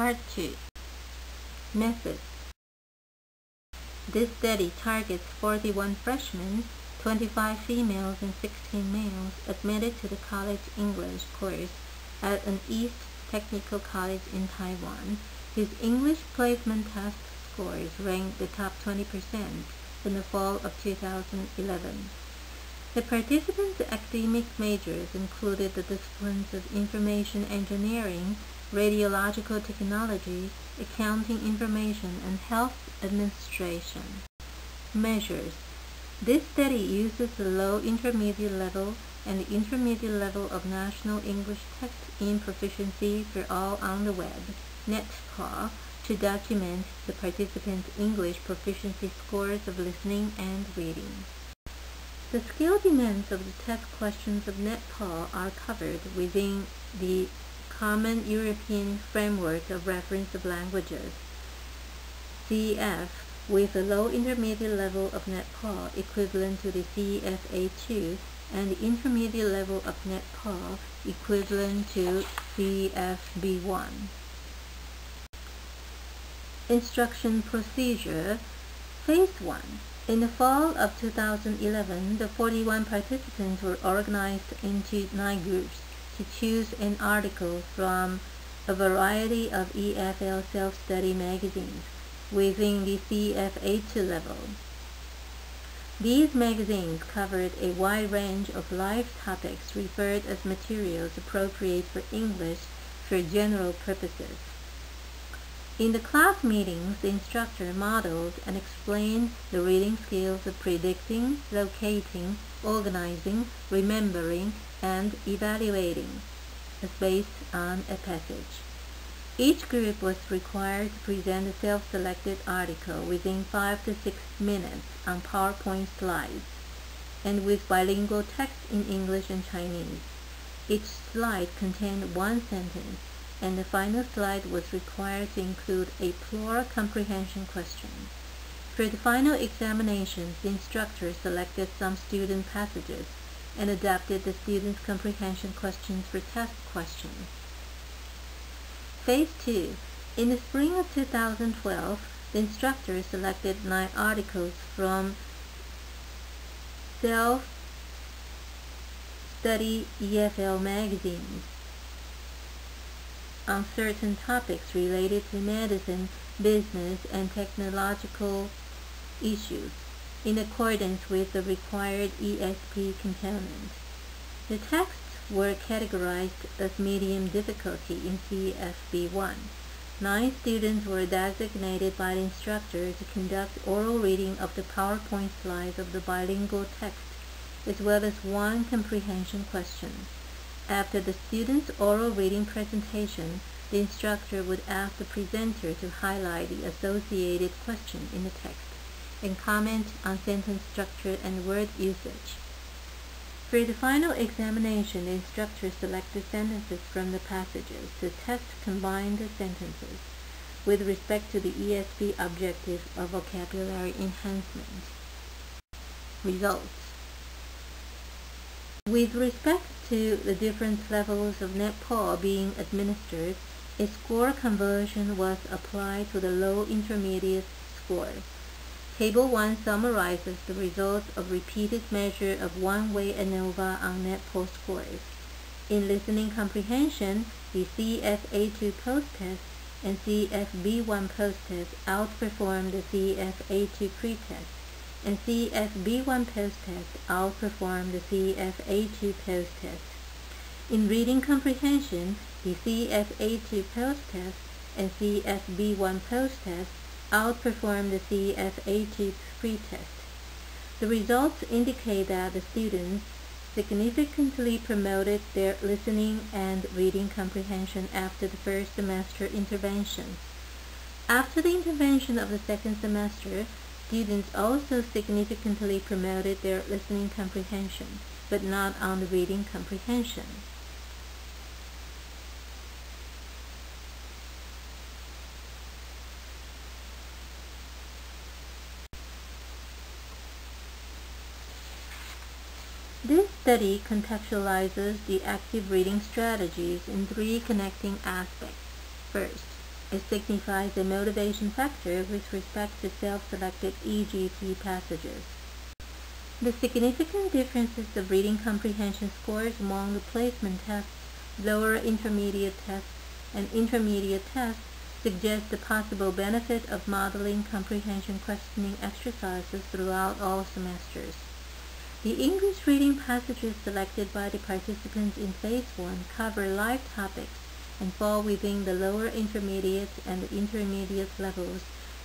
Part 2. Method. This study targets 41 freshmen, 25 females and 16 males admitted to the college English course at an East Technical College in Taiwan, whose English placement test scores ranked the top 20% in the fall of 2011. The participants' academic majors included the disciplines of information engineering, radiological technology, accounting information, and health administration. Measures. This study uses the low intermediate level and the intermediate level of National English Test in Proficiency for All on the Web, NETPA, to document the participants' English proficiency scores of listening and reading. The skill demands of the test questions of NETPA are covered within the Common European Framework of Reference of Languages, CEF, with a low intermediate level of NETPA equivalent to the CEF-A2 and the intermediate level of NETPA equivalent to CEF-B1. Instruction procedure. Phase 1. In the fall of 2011, the 41 participants were organized into 9 groups to choose an article from a variety of EFL self-study magazines within the CEF-A2 level. These magazines covered a wide range of life topics referred as materials appropriate for English for general purposes. In the class meetings, the instructor modeled and explained the reading skills of predicting, locating, organizing, remembering, and evaluating, as based on a passage. Each group was required to present a self-selected article within 5 to 6 minutes on PowerPoint slides, and with bilingual text in English and Chinese. Each slide contained one sentence, and the final slide was required to include a plural comprehension question. For the final examinations, the instructor selected some student passages and adapted the students' comprehension questions for test questions. Phase 2. In the spring of 2012, the instructor selected 9 articles from self-study EFL magazines on certain topics related to medicine, business, and technological issues, in accordance with the required ESP component. The texts were categorized as medium difficulty in CEF-B1. 9 students were designated by the instructor to conduct oral reading of the PowerPoint slides of the bilingual text, as well as 1 comprehension question. After the student's oral reading presentation, the instructor would ask the presenter to highlight the associated question in the text and comment on sentence structure and word usage. For the final examination, the instructor selected sentences from the passages to test combined sentences with respect to the ESP objective of vocabulary enhancement. Results. With respect to the different levels of NETPA being administered, a score conversion was applied to the low intermediate score. Table 1 summarizes the results of repeated measure of one-way ANOVA on NETPA scores. In listening comprehension, the CEF-A2 post-test and CEF-B1 post-test outperformed the CEF-A2 pre-test, and CEF-B1 post-test outperformed the CEF-A2 post-test. In reading comprehension, the CEF-A2 post-test and CEF-B1 post-test outperformed the CEF-A2 pre-test. The results indicate that the students significantly promoted their listening and reading comprehension after the first semester intervention. After the intervention of the second semester, students also significantly promoted their listening comprehension, but not on the reading comprehension. This study contextualizes the active reading strategies in 3 connecting aspects. First, It signifies a motivation factor with respect to self-selected EGP passages. The significant differences of reading comprehension scores among the placement tests, lower intermediate tests, and intermediate tests suggest the possible benefit of modeling comprehension questioning exercises throughout all semesters. The English reading passages selected by the participants in Phase 1 cover live topics and fall within the lower intermediate and intermediate levels,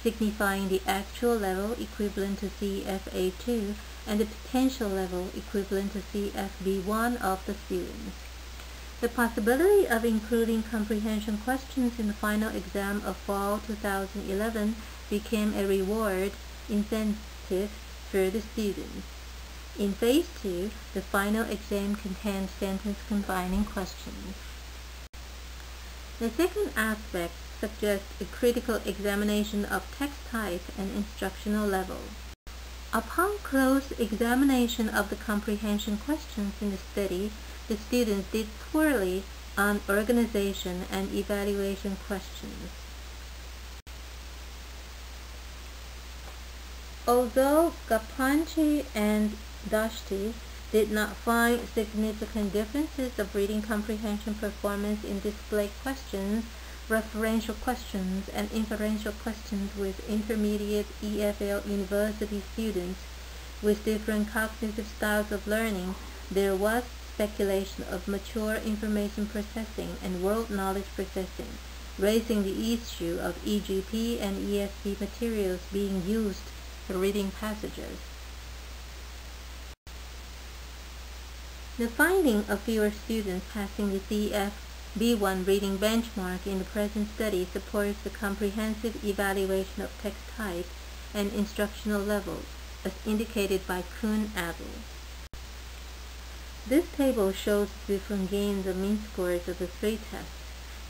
signifying the actual level equivalent to CFA2 and the potential level equivalent to CFB1 of the students. The possibility of including comprehension questions in the final exam of fall 2011 became a reward incentive for the students. In Phase 2, the final exam contained sentence combining questions. The second aspect suggests a critical examination of text type and instructional level. Upon close examination of the comprehension questions in the study, the students did poorly on organization and evaluation questions. Although Gapanchi and Dashti did not find significant differences of reading comprehension performance in display questions, referential questions, and inferential questions with intermediate EFL university students with different cognitive styles of learning, there was speculation of mature information processing and world knowledge processing, raising the issue of EGP and ESP materials being used for reading passages. The finding of fewer students passing the CFB1 reading benchmark in the present study supports the comprehensive evaluation of text type and instructional levels, as indicated by Kuhn et al. This table shows different gains of mean scores of the three tests.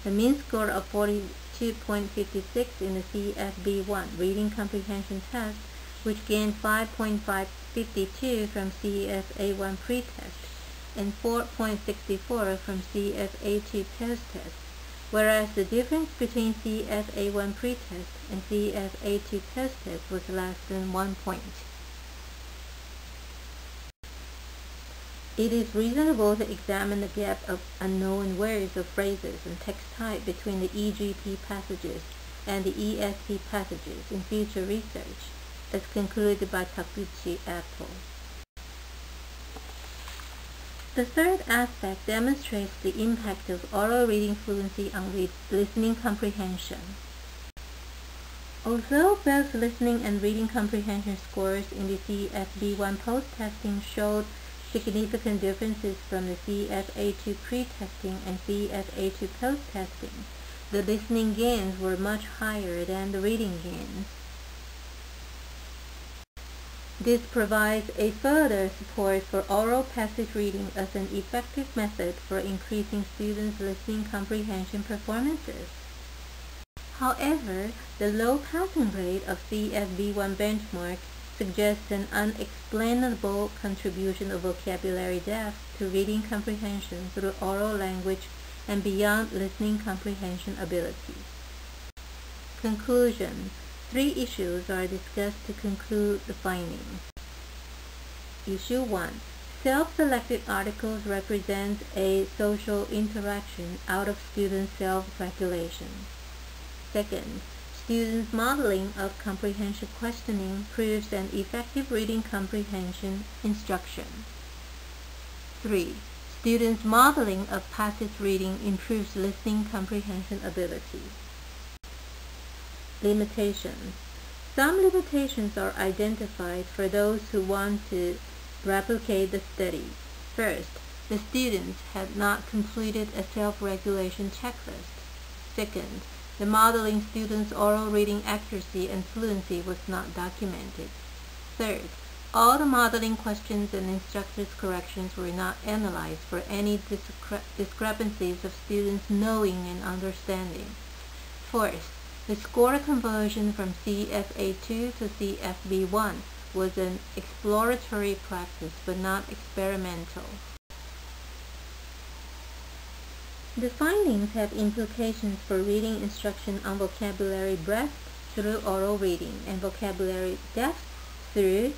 The mean score of 42.56 in the CFB1 reading comprehension test, which gained 5.552 from CFA1 pretest and 4.64 from CFA2 post-test, whereas the difference between CFA1 pretest and CFA2 post-test was less than 1 point. It is reasonable to examine the gap of unknown words or phrases and text type between the EGP passages and the ESP passages in future research, as concluded by Takuchi et al. The third aspect demonstrates the impact of oral reading fluency on listening comprehension. Although both listening and reading comprehension scores in the CFB1 post-testing showed significant differences from the CFA2 pre-testing and CFA2 post-testing, the listening gains were much higher than the reading gains. This provides a further support for oral passive reading as an effective method for increasing students' listening comprehension performances. However, the low passing rate of CFB1 benchmark suggests an unexplainable contribution of vocabulary depth to reading comprehension through oral language and beyond listening comprehension abilities. Conclusion. 3 issues are discussed to conclude the findings. Issue 1. Self-selected articles represent a social interaction out of student self-regulation. Second, students' modeling of comprehension questioning proves an effective reading comprehension instruction. 3. Students' modeling of passive reading improves listening comprehension ability. Limitations. Some limitations are identified for those who want to replicate the study. First, the students had not completed a self-regulation checklist. Second, the modeling students' oral reading accuracy and fluency was not documented. Third, all the modeling questions and instructors' corrections were not analyzed for any discrepancies of students' knowing and understanding. Fourth, the score conversion from CFA2 to CFB1 was an exploratory practice but not experimental. The findings have implications for reading instruction on vocabulary breadth through oral reading and vocabulary depth through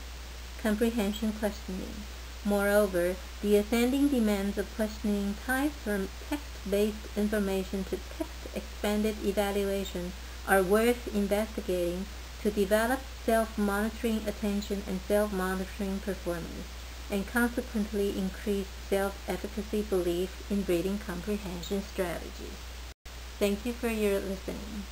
comprehension questioning. Moreover, the ascending demands of questioning types from text-based information to text-expanded evaluation are worth investigating to develop self-monitoring attention and self-monitoring performance, and consequently increase self-efficacy belief in reading comprehension strategies. Thank you for your listening.